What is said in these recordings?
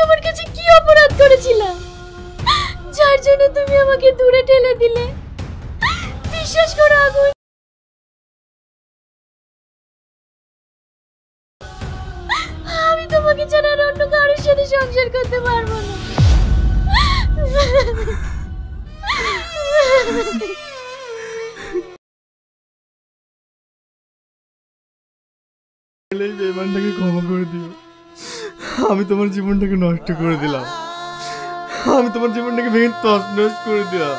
তোমার কাছে কি অপরাধ করেছিলাম যার জন্য তুমি আমাকে দূরে ঠেলে দিলে? বিশ্বাস করো আগুন, আমি তোমাকে ছাড়া আর অন্য কারোর সাথে সংসার করতে পারবো না। বেঈমানটাকে ক্ষমা করে দিও। আমি তোমার জীবনটাকে নষ্ট করে দিলাম, আমি তোমার জীবনটাকে ভেঙে তছনছ করে দিলাম।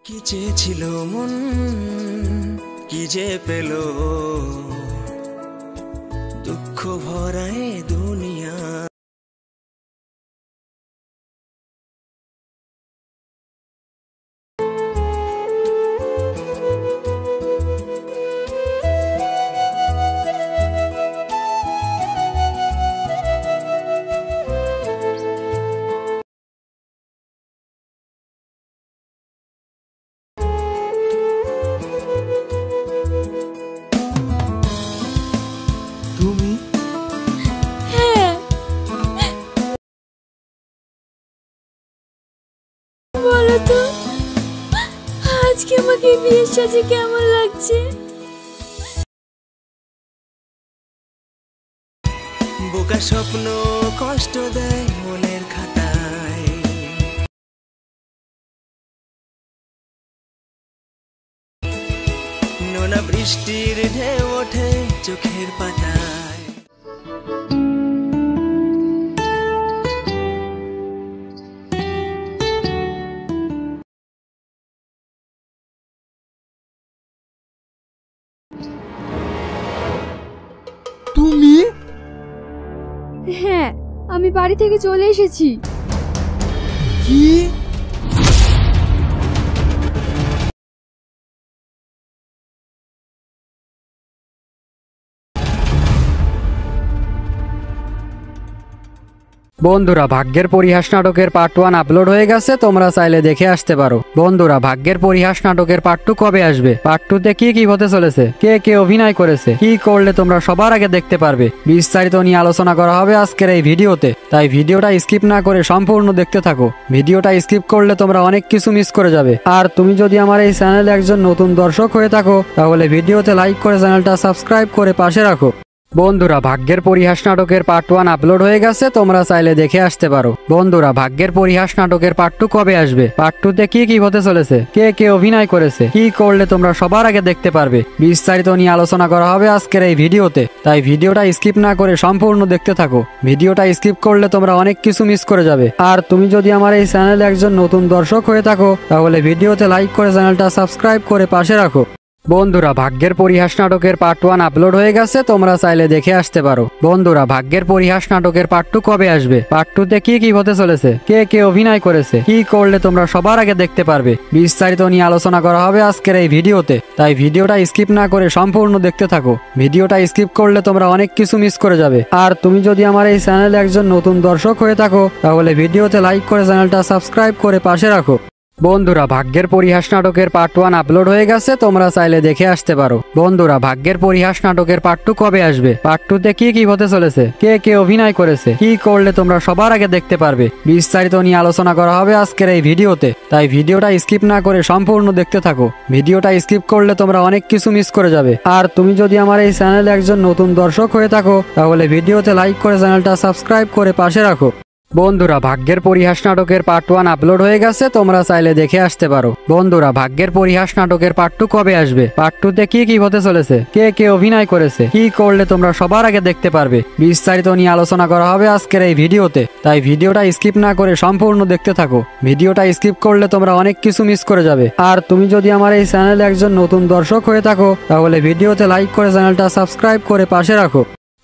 কি চেয়েছিল মন, কি যে পেল, দুঃখ ভরায় দুনিয়া। তুমি হ্যাঁ, বলো তো আজকে আমাকে বিয়ের সাজে কেমন লাগছে? বোকা স্বপ্ন কষ্ট দেয় মনের খাতায়, নোনা বৃষ্টির ঢেউ ওঠে চোখের পাতায়। তুমি হ্যাঁ, আমি বাড়ি থেকে চলে এসেছি। কি? বন্ধুরা, ভাগ্যের পরিহাস নাটকের পার্ট 1 আপলোড হয়ে গেছে, তোমরা চাইলে দেখে আসতে পারো। বন্ধুরা, ভাগ্যের পরিহাস নাটকের পার্ট 2 কবে আসবে, পার্ট 2 তে কি কি হতে চলেছে, কে কে অভিনয় করেছে, কি করলে তোমরা সবার আগে দেখতে পারবে, বিস্তারিত নিয়ে আলোচনা করা হবে আজকের এই ভিডিওতে। তাই ভিডিওটা স্কিপ না করে সম্পূর্ণ দেখতে থাকো। ভিডিওটা স্কিপ করলে তোমরা অনেক কিছু মিস করে যাবে। আর তুমি যদি আমার এই চ্যানেলে একজন নতুন দর্শক হয়ে থাকো তাহলে ভিডিওতে লাইক করে চ্যানেলটা সাবস্ক্রাইব করে পাশে রাখো। বন্ধুরা, ভাগ্যের পরিহাস নাটকের পার্ট 1 আপলোড হয়ে গেছে, তোমরা চাইলে দেখে আসতে পারো। বন্ধুরা, ভাগ্যের পরিহাস নাটকের পার্ট 2 কবে আসবে, পার্ট 2 তে কি কি হতে চলেছে, কে কে অভিনয় করেছে, কি করলে তোমরা সবার আগে দেখতে পারবে, বিস্তারিত নিয়ে আলোচনা করা হবে আজকের এই ভিডিওতে। তাই ভিডিওটা স্কিপ না করে সম্পূর্ণ দেখতে থাকো। ভিডিওটা স্কিপ করলে তোমরা অনেক কিছু মিস করে যাবে। আর তুমি যদি আমার এই চ্যানেলে একজন নতুন দর্শক হয়ে থাকো তাহলে ভিডিওতে লাইক করে চ্যানেলটা সাবস্ক্রাইব করে পাশে রাখো। বন্ধুরা, ভাগ্যের পরিহাস নাটকের পার্ট 1 আপলোড হয়ে গেছে, তোমরা চাইলে দেখে আসতে পারো। বন্ধুরা, ভাগ্যের পরিহাস নাটকের পার্ট 2 কবে আসবে, পার্ট 2 তে কি কি হতে চলেছে, কে কে অভিনয় করেছে, কি করলে তোমরা সবার আগে দেখতে পারবে, বিস্তারিত নিয়ে আলোচনা করা হবে আজকের এই ভিডিওতে। তাই ভিডিওটা স্কিপ না করে সম্পূর্ণ দেখতে থাকো। ভিডিওটা স্কিপ করলে তোমরা অনেক কিছু মিস করে যাবে। আর তুমি যদি আমার এই চ্যানেলে একজন নতুন দর্শক হয়ে থাকো তাহলে ভিডিওতে লাইক করে চ্যানেলটা সাবস্ক্রাইব করে পাশে রাখো। বন্ধুরা, ভাগ্যের পরিহাস নাটকের পার্ট 1 আপলোড হয়ে গেছে, তোমরা চাইলে দেখে আসতে পারো। বন্ধুরা, ভাগ্যের পরিহাস নাটকের পার্ট 2 কবে আসবে, পার্ট 2 তে কি কি হতে চলেছে, কে কে অভিনয় করেছে, কি করলে তোমরা সবার আগে দেখতে পারবে, বিস্তারিত নিয়ে আলোচনা করা হবে আজকের এই ভিডিওতে। তাই ভিডিওটা স্কিপ না করে সম্পূর্ণ দেখতে থাকো। ভিডিওটা স্কিপ করলে তোমরা অনেক কিছু মিস করে যাবে। আর তুমি যদি আমার এই চ্যানেলে একজন নতুন দর্শক হয়ে থাকো তাহলে ভিডিওতে লাইক করে চ্যানেলটা সাবস্ক্রাইব করে পাশে রাখো। বন্ধুরা, ভাগ্যের পরিহাস নাটকের পার্ট 1 আপলোড হয়ে গেছে, তোমরা চাইলে দেখে আসতে পারো। বন্ধুরা, ভাগ্যের পরিহাস নাটকের পার্ট 2 কবে আসবে, পার্ট 2 তে কি কি হতে চলেছে, কে কে অভিনয় করেছে, কি করলে তোমরা সবার আগে দেখতে পারবে, বিস্তারিত নিয়ে আলোচনা করা হবে আজকের এই ভিডিওতে। তাই ভিডিওটা স্কিপ না করে সম্পূর্ণ দেখতে থাকো। ভিডিওটা স্কিপ করলে তোমরা অনেক কিছু মিস করে যাবে। আর তুমি যদি আমার এই চ্যানেলে একজন নতুন দর্শক হয়ে থাকো তাহলে ভিডিওতে লাইক করে চ্যানেলটা সাবস্ক্রাইব করে পাশে রাখো।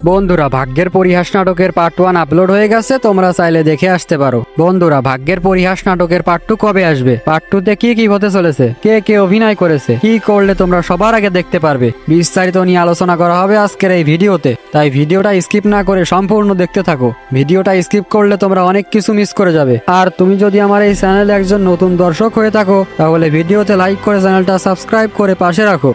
বন্ধুরা ভাগ্যের পরিহাস নাটকের পার্ট 1 আপলোড হয়ে গেছে, তোমরা চাইলে দেখে আসতে পারো। বন্ধুরা ভাগ্যের পরিহাস নাটকের পার্ট 2 কবে আসবে, পার্ট 2 তে কি কি হতে চলেছে, কে কে অভিনয় করেছে, কি করলে তোমরা সবার আগে দেখতে পারবে, বিস্তারিত নিয়ে আলোচনা করা হবে আজকের এই ভিডিওতে। তাই ভিডিওটা স্কিপ না করে সম্পূর্ণ দেখতে থাকো। ভিডিওটা স্কিপ করলে তোমরা অনেক কিছু মিস করে যাবে। আর তুমি যদি আমার এই চ্যানেলে একজন নতুন দর্শক হয়ে থাকো তাহলে ভিডিওতে লাইক করে চ্যানেলটা সাবস্ক্রাইব করে পাশে রাখো।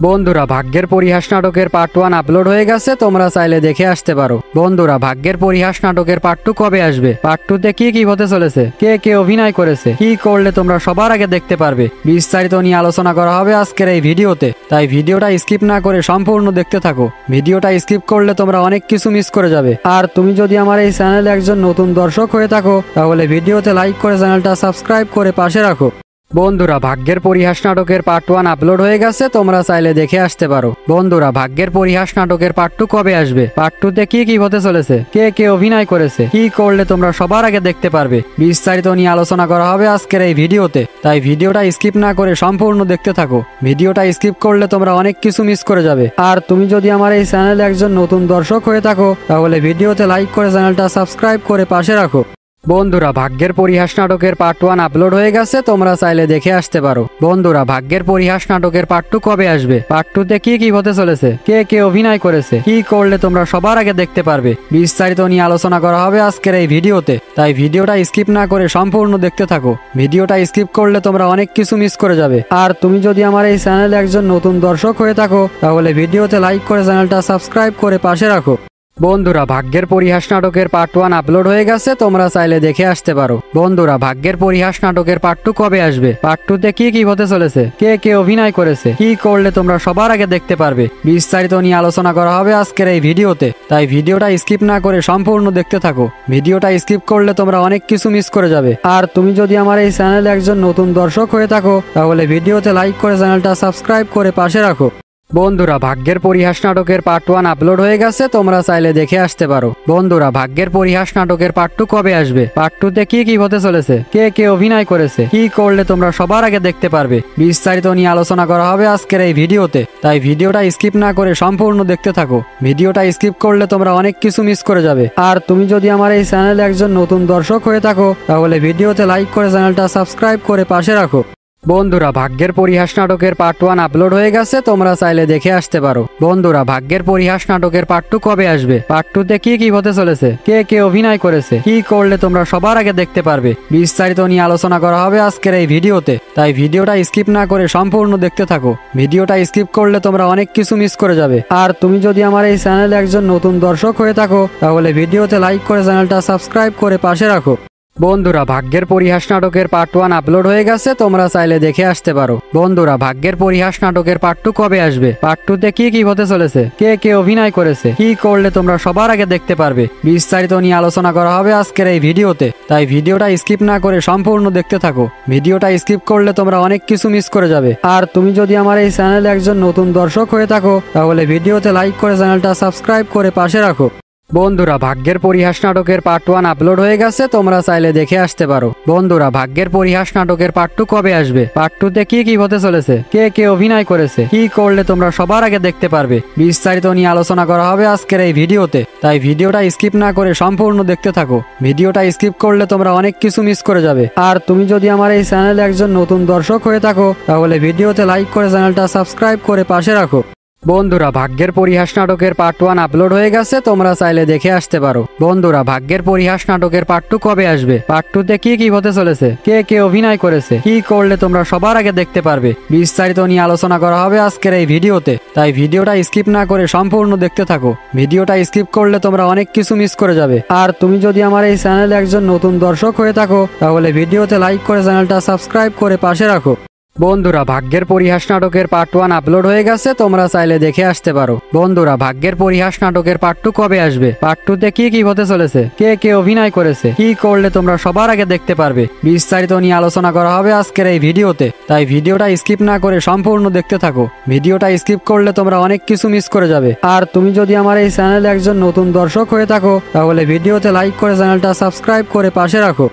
বন্ধুরা ভাগ্যের পরিহাস নাটকের পার্ট 1 আপলোড হয়ে গেছে, তোমরা চাইলে দেখে আসতে পারো। বন্ধুরা ভাগ্যের পরিহাস নাটকের পার্ট 2 কবে আসবে, পার্ট 2 তে কি কি হতে চলেছে, কে কে অভিনয় করেছে, কি করলে তোমরা সবার আগে দেখতে পারবে, বিস্তারিত নিয়ে আলোচনা করা হবে আজকের এই ভিডিওতে। তাই ভিডিওটা স্কিপ না করে সম্পূর্ণ দেখতে থাকো। ভিডিওটা স্কিপ করলে তোমরা অনেক কিছু মিস করে যাবে। আর তুমি যদি আমার এই চ্যানেলে একজন নতুন দর্শক হয়ে থাকো তাহলে ভিডিওতে লাইক করে চ্যানেলটা সাবস্ক্রাইব করে পাশে রাখো। বন্ধুরা ভাগ্যের পরিহাস নাটকের পার্ট 1 আপলোড হয়ে গেছে, তোমরা চাইলে দেখে আসতে পারো। বন্ধুরা ভাগ্যের পরিহাস নাটকের পার্ট 2 কবে আসবে, পার্ট 2 তে কি কি হতে চলেছে, কে কে অভিনয় করেছে, কি করলে তোমরা সবার আগে দেখতে পারবে, বিস্তারিত নিয়ে আলোচনা করা হবে আজকের এই ভিডিওতে। তাই ভিডিওটা স্কিপ না করে সম্পূর্ণ দেখতে থাকো। ভিডিওটা স্কিপ করলে তোমরা অনেক কিছু মিস করে যাবে। আর তুমি যদি আমার এই চ্যানেলে একজন নতুন দর্শক হয়ে থাকো তাহলে ভিডিওতে লাইক করে চ্যানেলটা সাবস্ক্রাইব করে পাশে রাখো। বন্ধুরা ভাগ্যের পরিহাস নাটকের পার্ট 1 আপলোড হয়ে গেছে, তোমরা চাইলে দেখে আসতে পারো। বন্ধুরা ভাগ্যের পরিহাস নাটকের পার্ট 2 কবে আসবে, পার্ট 2 তে কি কি হতে চলেছে, কে কে অভিনয় করেছে, কি করলে তোমরা সবার আগে দেখতে পারবে, বিস্তারিত নিয়ে আলোচনা করা হবে আজকের এই ভিডিওতে। তাই ভিডিওটা স্কিপ না করে সম্পূর্ণ দেখতে থাকো। ভিডিওটা স্কিপ করলে তোমরা অনেক কিছু মিস করে যাবে। আর তুমি যদি আমার এই চ্যানেলে একজন নতুন দর্শক হয়ে থাকো তাহলে ভিডিওতে লাইক করে চ্যানেলটা সাবস্ক্রাইব করে পাশে রাখো। বন্ধুরা ভাগ্যের পরিহাস নাটকের পার্ট 1 আপলোড হয়ে গেছে, তোমরা চাইলে দেখে আসতে পারো। বন্ধুরা ভাগ্যের পরিহাস নাটকের পার্ট 2 কবে আসবে, পার্ট 2 তে কি কি হতে চলেছে, কে কে অভিনয় করেছে, কি করলে তোমরা সবার আগে দেখতে পারবে, বিস্তারিত নিয়ে আলোচনা করা হবে আজকের এই ভিডিওতে। তাই ভিডিওটা স্কিপ না করে সম্পূর্ণ দেখতে থাকো। ভিডিওটা স্কিপ করলে তোমরা অনেক কিছু মিস করে যাবে। আর তুমি যদি আমার এই চ্যানেলে একজন নতুন দর্শক হয়ে থাকো তাহলে ভিডিওতে লাইক করে চ্যানেলটা সাবস্ক্রাইব করে পাশে রাখো। বন্ধুরা ভাগ্যের পরিহাস নাটকের পার্ট 1 আপলোড হয়ে গেছে, তোমরা চাইলে দেখে আসতে পারো। বন্ধুরা ভাগ্যের পরিহাস নাটকের পার্ট 2 কবে আসবে, পার্ট 2 তে কি কি হতে চলেছে, কে কে অভিনয় করেছে, কি করলে তোমরা সবার আগে দেখতে পারবে, বিস্তারিত নিয়ে আলোচনা করা হবে আজকের এই ভিডিওতে। তাই ভিডিওটা স্কিপ না করে সম্পূর্ণ দেখতে থাকো। ভিডিওটা স্কিপ করলে তোমরা অনেক কিছু মিস করে যাবে। আর তুমি যদি আমার এই চ্যানেলে একজন নতুন দর্শক হয়ে থাকো তাহলে ভিডিওতে লাইক করে চ্যানেলটা সাবস্ক্রাইব করে পাশে রাখো। বন্ধুরা ভাগ্যের পরিহাস নাটকের পার্ট 1 আপলোড হয়ে গেছে, তোমরা চাইলে দেখে আসতে পারো। বন্ধুরা ভাগ্যের পরিহাস নাটকের পার্ট 2 কবে আসবে, পার্ট 2 তে কি কি হতে চলেছে, কে কে অভিনয় করেছে, কি করলে তোমরা সবার আগে দেখতে পারবে, বিস্তারিত নিয়ে আলোচনা করা হবে আজকের এই ভিডিওতে। তাই ভিডিওটা স্কিপ না করে সম্পূর্ণ দেখতে থাকো। ভিডিওটা স্কিপ করলে তোমরা অনেক কিছু মিস করে যাবে। আর তুমি যদি আমার এই চ্যানেলে একজন নতুন দর্শক হয়ে থাকো তাহলে ভিডিওতে লাইক করে চ্যানেলটা সাবস্ক্রাইব করে পাশে রাখো। বন্ধুরা ভাগ্যের পরিহাস নাটকের পার্ট 1 আপলোড হয়ে গেছে, তোমরা চাইলে দেখে আসতে পারো। বন্ধুরা ভাগ্যের পরিহাস নাটকের পার্ট 2 কবে আসবে, পার্ট 2 তে কি কি হতে চলেছে, কে কে অভিনয় করেছে, কি করলে তোমরা সবার আগে দেখতে পারবে, বিস্তারিত নিয়ে আলোচনা করা হবে আজকের এই ভিডিওতে। তাই ভিডিওটা স্কিপ না করে সম্পূর্ণ দেখতে থাকো। ভিডিওটা স্কিপ করলে তোমরা অনেক কিছু মিস করে যাবে। আর তুমি যদি আমার এই চ্যানেলে একজন নতুন দর্শক হয়ে থাকো তাহলে ভিডিওতে লাইক করে চ্যানেলটা সাবস্ক্রাইব করে পাশে রাখো। বন্ধুরা ভাগ্যের পরিহাস নাটকের পার্ট 1 আপলোড হয়ে গেছে, তোমরা চাইলে দেখে আসতে পারো। বন্ধুরা ভাগ্যের পরিহাস নাটকের পার্ট 2 কবে আসবে, পার্ট 2 তে কি কি হতে চলেছে, কে কে অভিনয় করেছে, কি করলে তোমরা সবার আগে দেখতে পারবে, বিস্তারিত নিয়ে আলোচনা করা হবে আজকের এই ভিডিওতে। তাই ভিডিওটা স্কিপ না করে সম্পূর্ণ দেখতে থাকো। ভিডিওটা স্কিপ করলে তোমরা অনেক কিছু মিস করে যাবে। আর তুমি যদি আমার এই চ্যানেলে একজন নতুন দর্শক হয়ে থাকো তাহলে ভিডিওতে লাইক করে চ্যানেলটা সাবস্ক্রাইব করে পাশে রাখো। বন্ধুরা ভাগ্যের পরিহাস নাটকের পার্ট 1 আপলোড হয়ে গেছে, তোমরা চাইলে দেখে আসতে পারো। বন্ধুরা ভাগ্যের পরিহাস নাটকের পার্ট 2 কবে আসবে, পার্ট 2 তে কি কি হতে চলেছে, কে কে অভিনয় করেছে, কি করলে তোমরা সবার আগে দেখতে পারবে, বিস্তারিত নিয়ে আলোচনা করা হবে আজকের এই ভিডিওতে। তাই ভিডিওটা স্কিপ না করে সম্পূর্ণ দেখতে থাকো। ভিডিওটা স্কিপ করলে তোমরা অনেক কিছু মিস করে যাবে। আর তুমি যদি আমার এই চ্যানেলে একজন নতুন দর্শক হয়ে থাকো তাহলে ভিডিওতে লাইক করে চ্যানেলটা সাবস্ক্রাইব করে পাশে রাখো। বন্ধুরা ভাগ্যের পরিহাস নাটকের পার্ট 1 আপলোড হয়ে গেছে, তোমরা চাইলে দেখে আসতে পারো। বন্ধুরা ভাগ্যের পরিহাস নাটকের পার্ট 2 কবে আসবে, পার্ট 2 তে কি কি হতে চলেছে, কে কে অভিনয় করেছে, কি করলে তোমরা সবার আগে দেখতে পারবে, বিস্তারিত নিয়ে আলোচনা করা হবে আজকের এই ভিডিওতে। তাই ভিডিওটা স্কিপ না করে সম্পূর্ণ দেখতে থাকো। ভিডিওটা স্কিপ করলে তোমরা অনেক কিছু মিস করে যাবে। আর তুমি যদি আমার এই চ্যানেলে একজন নতুন দর্শক হয়ে থাকো তাহলে ভিডিওতে লাইক করে চ্যানেলটা সাবস্ক্রাইব করে পাশে রাখো।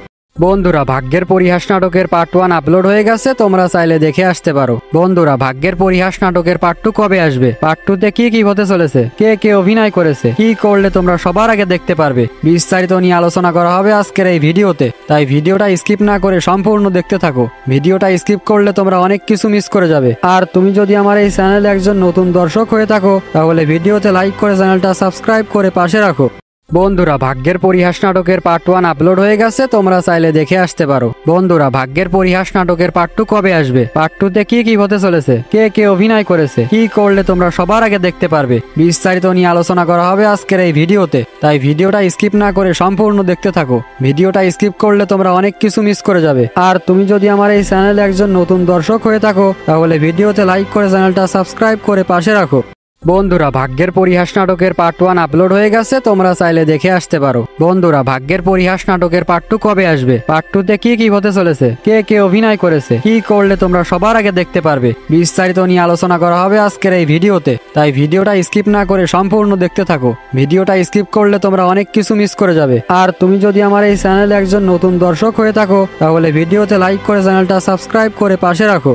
বন্ধুরা ভাগ্যের পরিহাস নাটকের পার্ট 1 আপলোড হয়ে গেছে, তোমরা চাইলে দেখে আসতে পারো। বন্ধুরা ভাগ্যের পরিহাস নাটকের পার্ট 2 কবে আসবে, পার্ট 2 তে কি কি হতে চলেছে, কে কে অভিনয় করেছে, কি করলে তোমরা সবার আগে দেখতে পারবে, বিস্তারিত নিয়ে আলোচনা করা হবে আজকের এই ভিডিওতে। তাই ভিডিওটা স্কিপ না করে সম্পূর্ণ দেখতে থাকো। ভিডিওটা স্কিপ করলে তোমরা অনেক কিছু মিস করে যাবে। আর তুমি যদি আমার এই চ্যানেলে একজন নতুন দর্শক হয়ে থাকো তাহলে ভিডিওতে লাইক করে চ্যানেলটা সাবস্ক্রাইব করে পাশে রাখো। বন্ধুরা ভাগ্যের পরিহাস নাটকের পার্ট 1 আপলোড হয়ে গেছে, তোমরা চাইলে দেখে আসতে পারো। বন্ধুরা ভাগ্যের পরিহাস নাটকের পার্ট 2 কবে আসবে, পার্ট 2 তে কি কি হতে চলেছে, কে কে অভিনয় করেছে, কি করলে তোমরা সবার আগে দেখতে পারবে, বিস্তারিত নিয়ে আলোচনা করা হবে আজকের এই ভিডিওতে। তাই ভিডিওটা স্কিপ না করে সম্পূর্ণ দেখতে থাকো। ভিডিওটা স্কিপ করলে তোমরা অনেক কিছু মিস করে যাবে। আর তুমি যদি আমার এই চ্যানেলে একজন নতুন দর্শক হয়ে থাকো তাহলে ভিডিওতে লাইক করে চ্যানেলটা সাবস্ক্রাইব করে পাশে রাখো। বন্ধুরা ভাগ্যের পরিহাস নাটকের পার্ট 1 আপলোড হয়ে গেছে, তোমরা চাইলে দেখে আসতে পারো। বন্ধুরা ভাগ্যের পরিহাস নাটকের পার্ট 2 কবে আসবে, পার্ট 2 তে কি কি হতে চলেছে, কে কে অভিনয় করেছে, কি করলে তোমরা সবার আগে দেখতে পারবে, বিস্তারিত নিয়ে আলোচনা করা হবে আজকের এই ভিডিওতে। তাই ভিডিওটা স্কিপ না করে সম্পূর্ণ দেখতে থাকো। ভিডিওটা স্কিপ করলে তোমরা অনেক কিছু মিস করে যাবে। আর তুমি যদি আমার এই চ্যানেলে একজন নতুন দর্শক হয়ে থাকো তাহলে ভিডিওতে লাইক করে চ্যানেলটা সাবস্ক্রাইব করে পাশে রাখো।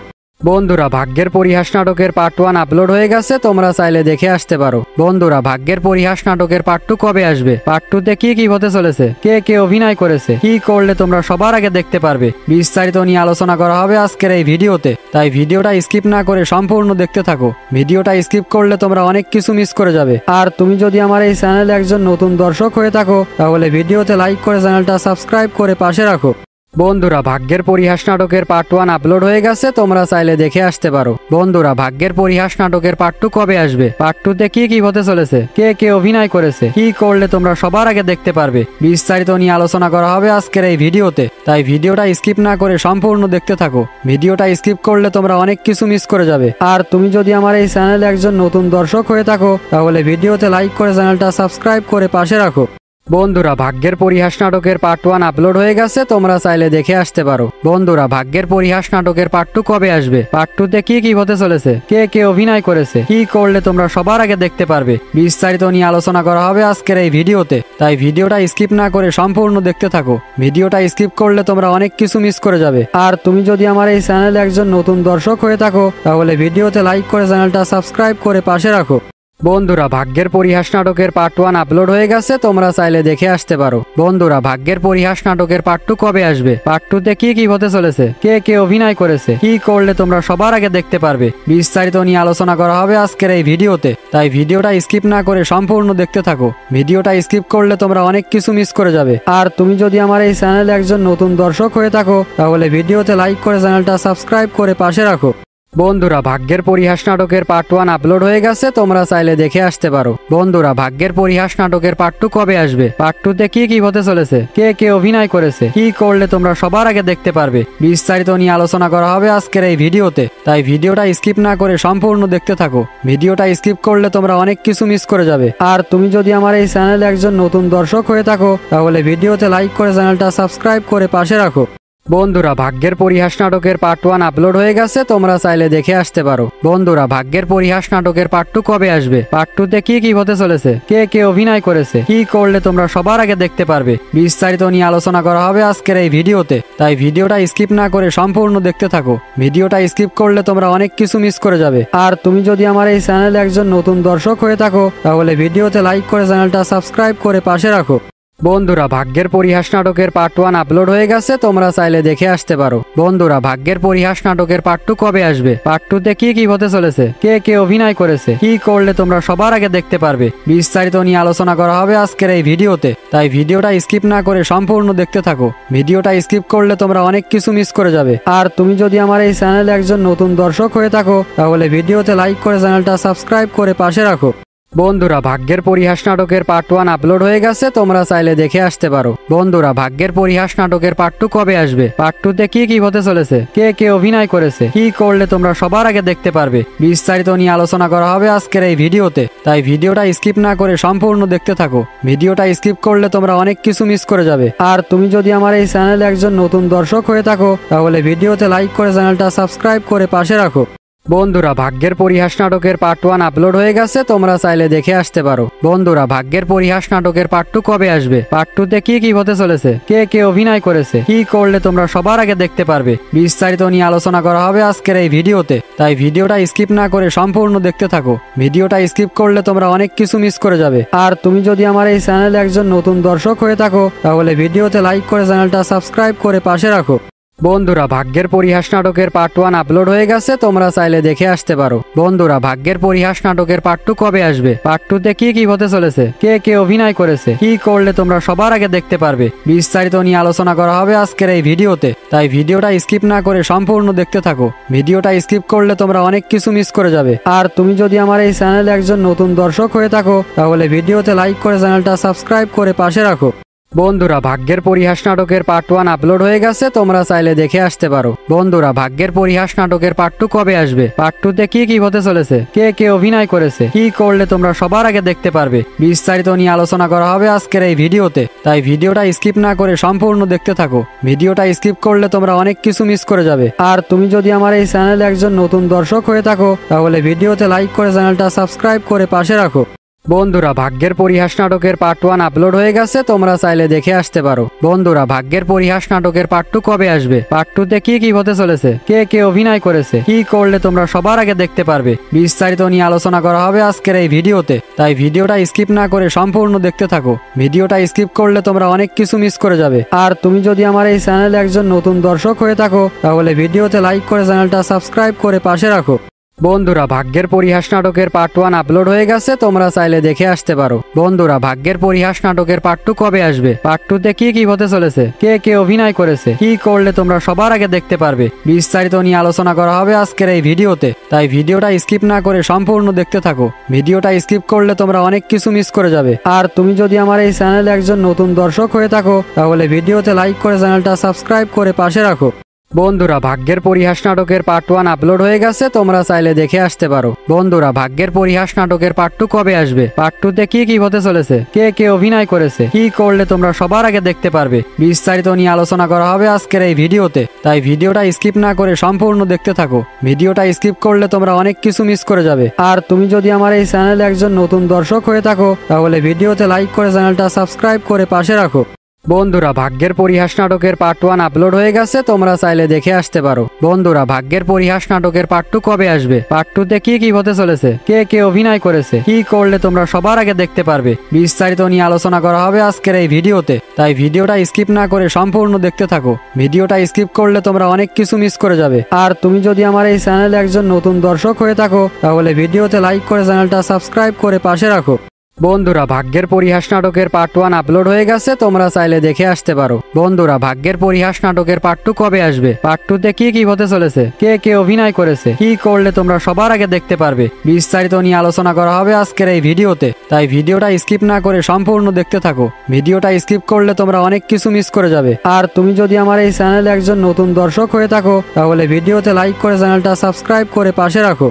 বন্ধুরা ভাগ্যের পরিহাস নাটকের পার্ট 1 আপলোড হয়ে গেছে, তোমরা চাইলে দেখে আসতে পারো। বন্ধুরা ভাগ্যের পরিহাস নাটকের পার্ট 2 কবে আসবে, পার্ট 2 তে কি কি হতে চলেছে, কে কে অভিনয় করেছে, কি করলে তোমরা সবার আগে দেখতে পারবে, বিস্তারিত নিয়ে আলোচনা করা হবে আজকের এই ভিডিওতে। তাই ভিডিওটা স্কিপ না করে সম্পূর্ণ দেখতে থাকো। ভিডিওটা স্কিপ করলে তোমরা অনেক কিছু মিস করে যাবে। আর তুমি যদি আমার এই চ্যানেলে একজন নতুন দর্শক হয়ে থাকো তাহলে ভিডিওতে লাইক করে চ্যানেলটা সাবস্ক্রাইব করে পাশে রাখো। বন্ধুরা ভাগ্যের পরিহাস নাটকের পার্ট 1 আপলোড হয়ে গেছে, তোমরা চাইলে দেখে আসতে পারো। বন্ধুরা ভাগ্যের পরিহাস নাটকের পার্ট 2 কবে আসবে, পার্ট 2 তে কি কি হতে চলেছে, কে কে অভিনয় করেছে, কি করলে তোমরা সবার আগে দেখতে পারবে, বিস্তারিত নিয়ে আলোচনা করা হবে আজকের এই ভিডিওতে। তাই ভিডিওটা স্কিপ না করে সম্পূর্ণ দেখতে থাকো। ভিডিওটা স্কিপ করলে তোমরা অনেক কিছু মিস করে যাবে। আর তুমি যদি আমার এই চ্যানেলে একজন নতুন দর্শক হয়ে থাকো তাহলে ভিডিওতে লাইক করে চ্যানেলটা সাবস্ক্রাইব করে পাশে রাখো। বন্ধুরা ভাগ্যের পরিহাস নাটকের পার্ট 1 আপলোড হয়ে গেছে, তোমরা চাইলে দেখে আসতে পারো। বন্ধুরা ভাগ্যের পরিহাস নাটকের পার্ট 2 কবে আসবে, পার্ট 2 তে কি কি হতে চলেছে, কে কে অভিনয় করেছে, কি করলে তোমরা সবার আগে দেখতে পারবে, বিস্তারিত নিয়ে আলোচনা করা হবে আজকের এই ভিডিওতে। তাই ভিডিওটা স্কিপ না করে সম্পূর্ণ দেখতে থাকো। ভিডিওটা স্কিপ করলে তোমরা অনেক কিছু মিস করে যাবে। আর তুমি যদি আমার এই চ্যানেলে একজন নতুন দর্শক হয়ে থাকো তাহলে ভিডিওতে লাইক করে চ্যানেলটা সাবস্ক্রাইব করে পাশে রাখো। বন্ধুরা ভাগ্যের পরিহাস নাটকের পার্ট 1 আপলোড হয়ে গেছে, তোমরা চাইলে দেখে আসতে পারো। বন্ধুরা ভাগ্যের পরিহাস নাটকের পার্ট 2 কবে আসবে, পার্ট 2 তে কি কি হতে চলেছে, কে কে অভিনয় করেছে, কি করলে তোমরা সবার আগে দেখতে পারবে, বিস্তারিত নিয়ে আলোচনা করা হবে আজকের এই ভিডিওতে। তাই ভিডিওটা স্কিপ না করে সম্পূর্ণ দেখতে থাকো। ভিডিওটা স্কিপ করলে তোমরা অনেক কিছু মিস করে যাবে। আর তুমি যদি আমার এই চ্যানেলে একজন নতুন দর্শক হয়ে থাকো তাহলে ভিডিওতে লাইক করে চ্যানেলটা সাবস্ক্রাইব করে পাশে রাখো। বন্ধুরা ভাগ্যের পরিহাস নাটকের পার্ট 1 আপলোড হয়ে গেছে, তোমরা চাইলে দেখে আসতে পারো। বন্ধুরা ভাগ্যের পরিহাস নাটকের পার্ট 2 কবে আসবে, পার্ট 2 তে কি কি হতে চলেছে, কে কে অভিনয় করেছে, কি করলে তোমরা সবার আগে দেখতে পারবে, বিস্তারিত নিয়ে আলোচনা করা হবে আজকের এই ভিডিওতে। তাই ভিডিওটা স্কিপ না করে সম্পূর্ণ দেখতে থাকো। ভিডিওটা স্কিপ করলে তোমরা অনেক কিছু মিস করে যাবে। আর তুমি যদি আমার এই চ্যানেলে একজন নতুন দর্শক হয়ে থাকো তাহলে ভিডিওতে লাইক করে চ্যানেলটা সাবস্ক্রাইব করে পাশে রাখো। বন্ধুরা ভাগ্যের পরিহাস নাটকের পার্ট 1 আপলোড হয়ে গেছে, তোমরা চাইলে দেখে আসতে পারো। বন্ধুরা ভাগ্যের পরিহাস নাটকের পার্ট 2 কবে আসবে, পার্ট 2 তে কি কি হতে চলেছে, কে কে অভিনয় করেছে, কি করলে তোমরা সবার আগে দেখতে পারবে, বিস্তারিত নিয়ে আলোচনা করা হবে আজকের এই ভিডিওতে। তাই ভিডিওটা স্কিপ না করে সম্পূর্ণ দেখতে থাকো। ভিডিওটা স্কিপ করলে তোমরা অনেক কিছু মিস করে যাবে। আর তুমি যদি আমার এই চ্যানেলে একজন নতুন দর্শক হয়ে থাকো তাহলে ভিডিওতে লাইক করে চ্যানেলটা সাবস্ক্রাইব করে পাশে রাখো। বন্ধুরা ভাগ্যের পরিহাস নাটকের পার্ট 1 আপলোড হয়ে গেছে, তোমরা চাইলে দেখে আসতে পারো। বন্ধুরা ভাগ্যের পরিহাস নাটকের পার্ট 2 কবে আসবে, পার্ট 2 তে কি কি হতে চলেছে, কে কে অভিনয় করেছে, কি করলে তোমরা সবার আগে দেখতে পারবে, বিস্তারিত নিয়ে আলোচনা করা হবে আজকের এই ভিডিওতে। তাই ভিডিওটা স্কিপ না করে সম্পূর্ণ দেখতে থাকো। ভিডিওটা স্কিপ করলে তোমরা অনেক কিছু মিস করে যাবে। আর তুমি যদি আমার এই চ্যানেলে একজন নতুন দর্শক হয়ে থাকো তাহলে ভিডিওতে লাইক করে চ্যানেলটা সাবস্ক্রাইব করে পাশে রাখো। বন্ধুরা ভাগ্যের পরিহাস নাটকের পার্ট 1 আপলোড হয়ে গেছে, তোমরা চাইলে দেখে আসতে পারো। বন্ধুরা ভাগ্যের পরিহাস নাটকের পার্ট 2 কবে আসবে, পার্ট 2 তে কি কি হতে চলেছে, কে কে অভিনয় করেছে, কি করলে তোমরা সবার আগে দেখতে পারবে, বিস্তারিত নিয়ে আলোচনা করা হবে আজকের এই ভিডিওতে। তাই ভিডিওটা স্কিপ না করে সম্পূর্ণ দেখতে থাকো। ভিডিওটা স্কিপ করলে তোমরা অনেক কিছু মিস করে যাবে। আর তুমি যদি আমার এই চ্যানেলে একজন নতুন দর্শক হয়ে থাকো তাহলে ভিডিওতে লাইক করে চ্যানেলটা সাবস্ক্রাইব করে পাশে রাখো। বন্ধুরা ভাগ্যের পরিহাস নাটকের পার্ট 1 আপলোড হয়ে গেছে, তোমরা চাইলে দেখে আসতে পারো। বন্ধুরা ভাগ্যের পরিহাস নাটকের পার্ট 2 কবে আসবে, পার্ট 2 তে কি কি হতে চলেছে, কে কে অভিনয় করেছে, কি করলে তোমরা সবার আগে দেখতে পারবে, বিস্তারিত নিয়ে আলোচনা করা হবে আজকের এই ভিডিওতে। তাই ভিডিওটা স্কিপ না করে সম্পূর্ণ দেখতে থাকো। ভিডিওটা স্কিপ করলে তোমরা অনেক কিছু মিস করে যাবে। আর তুমি যদি আমার এই চ্যানেলে একজন নতুন দর্শক হয়ে থাকো তাহলে ভিডিওতে লাইক করে চ্যানেলটা সাবস্ক্রাইব করে পাশে রাখো। বন্ধুরা ভাগ্যের পরিহাস নাটকের পার্ট 1 আপলোড হয়ে গেছে, তোমরা চাইলে দেখে আসতে পারো। বন্ধুরা ভাগ্যের পরিহাস নাটকের পার্ট 2 কবে আসবে, পার্ট 2 তে কি কি হতে চলেছে, কে কে অভিনয় করেছে, কি করলে তোমরা সবার আগে দেখতে পারবে, বিস্তারিত নিয়ে আলোচনা করা হবে আজকের এই ভিডিওতে। তাই ভিডিওটা স্কিপ না করে সম্পূর্ণ দেখতে থাকো। ভিডিওটা স্কিপ করলে তোমরা অনেক কিছু মিস করে যাবে। আর তুমি যদি আমার এই চ্যানেলে একজন নতুন দর্শক হয়ে থাকো তাহলে ভিডিওতে লাইক করে চ্যানেলটা সাবস্ক্রাইব করে পাশে রাখো। বন্ধুরা ভাগ্যের পরিহাস নাটকের পার্ট 1 আপলোড হয়ে গেছে, তোমরা চাইলে দেখে আসতে পারো। বন্ধুরা ভাগ্যের পরিহাস নাটকের পার্ট 2 কবে আসবে, পার্ট 2 তে কি কি হতে চলেছে, কে কে অভিনয় করেছে, কি করলে তোমরা সবার আগে দেখতে পারবে, বিস্তারিত নিয়ে আলোচনা করা হবে আজকের এই ভিডিওতে। তাই ভিডিওটা স্কিপ না করে সম্পূর্ণ দেখতে থাকো। ভিডিওটা স্কিপ করলে তোমরা অনেক কিছু মিস করে যাবে। আর তুমি যদি আমার এই চ্যানেলে একজন নতুন দর্শক হয়ে থাকো তাহলে ভিডিওতে লাইক করে চ্যানেলটা সাবস্ক্রাইব করে পাশে রাখো। বন্ধুরা ভাগ্যের পরিহাস নাটকের পার্ট 1 আপলোড হয়ে গেছে, তোমরা চাইলে দেখে আসতে পারো। বন্ধুরা ভাগ্যের পরিহাস নাটকের পার্ট 2 কবে আসবে, পার্ট 2 তে কি কি হতে চলেছে, কে কে অভিনয় করেছে, কি করলে তোমরা সবার আগে দেখতে পারবে, বিস্তারিত নিয়ে আলোচনা করা হবে আজকের এই ভিডিওতে। তাই ভিডিওটা স্কিপ না করে সম্পূর্ণ দেখতে থাকো। ভিডিওটা স্কিপ করলে তোমরা অনেক কিছু মিস করে যাবে। আর তুমি যদি আমার এই চ্যানেলে একজন নতুন দর্শক হয়ে থাকো তাহলে ভিডিওতে লাইক করে চ্যানেলটা সাবস্ক্রাইব করে পাশে রাখো। বন্ধুরা ভাগ্যের পরিহাস নাটকের পার্ট 1 আপলোড হয়ে গেছে, তোমরা চাইলে দেখে আসতে পারো। বন্ধুরা ভাগ্যের পরিহাস নাটকের পার্ট 2 কবে আসবে, পার্ট 2 তে কি কি হতে চলেছে, কে কে অভিনয় করেছে, কি করলে তোমরা সবার আগে দেখতে পারবে, বিস্তারিত নিয়ে আলোচনা করা হবে আজকের এই ভিডিওতে। তাই ভিডিওটা স্কিপ না করে সম্পূর্ণ দেখতে থাকো। ভিডিওটা স্কিপ করলে তোমরা অনেক কিছু মিস করে যাবে। আর তুমি যদি আমার এই চ্যানেলে একজন নতুন দর্শক হয়ে থাকো তাহলে ভিডিওতে লাইক করে চ্যানেলটা সাবস্ক্রাইব করে পাশে রাখো। বন্ধুরা ভাগ্যের পরিহাস নাটকের পার্ট 1 আপলোড হয়ে গেছে, তোমরা চাইলে দেখে আসতে পারো। বন্ধুরা ভাগ্যের পরিহাস নাটকের পার্ট 2 কবে আসবে, পার্ট 2 তে কি কি হতে চলেছে, কে কে অভিনয় করেছে, কি করলে তোমরা সবার আগে দেখতে পারবে, বিস্তারিত নিয়ে আলোচনা করা হবে আজকের এই ভিডিওতে। তাই ভিডিওটা স্কিপ না করে সম্পূর্ণ দেখতে থাকো। ভিডিওটা স্কিপ করলে তোমরা অনেক কিছু মিস করে যাবে। আর তুমি যদি আমার এই চ্যানেলে একজন নতুন দর্শক হয়ে থাকো তাহলে ভিডিওতে লাইক করে চ্যানেলটা সাবস্ক্রাইব করে পাশে রাখো। বন্ধুরা ভাগ্যের পরিহাস নাটকের পার্ট 1 আপলোড হয়ে গেছে, তোমরা চাইলে দেখে আসতে পারো। বন্ধুরা ভাগ্যের পরিহাস নাটকের পার্ট 2 কবে আসবে, পার্ট 2 তে কি কি হতে চলেছে, কে কে অভিনয় করেছে, কি করলে তোমরা সবার আগে দেখতে পারবে, বিস্তারিত নিয়ে আলোচনা করা হবে আজকের এই ভিডিওতে। তাই ভিডিওটা স্কিপ না করে সম্পূর্ণ দেখতে থাকো। ভিডিওটা স্কিপ করলে তোমরা অনেক কিছু মিস করে যাবে। আর তুমি যদি আমার এই চ্যানেলে একজন নতুন দর্শক হয়ে থাকো তাহলে ভিডিওতে লাইক করে চ্যানেলটা সাবস্ক্রাইব করে পাশে রাখো। বন্ধুরা ভাগ্যের পরিহাস নাটকের পার্ট 1 আপলোড হয়ে গেছে, তোমরা চাইলে দেখে আসতে পারো। বন্ধুরা ভাগ্যের পরিহাস নাটকের পার্ট 2 কবে আসবে, পার্ট 2 তে কি কি হতে চলেছে, কে কে অভিনয় করেছে, কি করলে তোমরা সবার আগে দেখতে পারবে, বিস্তারিত নিয়ে আলোচনা করা হবে আজকের এই ভিডিওতে। তাই ভিডিওটা স্কিপ না করে সম্পূর্ণ দেখতে থাকো। ভিডিওটা স্কিপ করলে তোমরা অনেক কিছু মিস করে যাবে। আর তুমি যদি আমার এই চ্যানেলে একজন নতুন দর্শক হয়ে থাকো তাহলে ভিডিওতে লাইক করে চ্যানেলটা সাবস্ক্রাইব করে পাশে রাখো।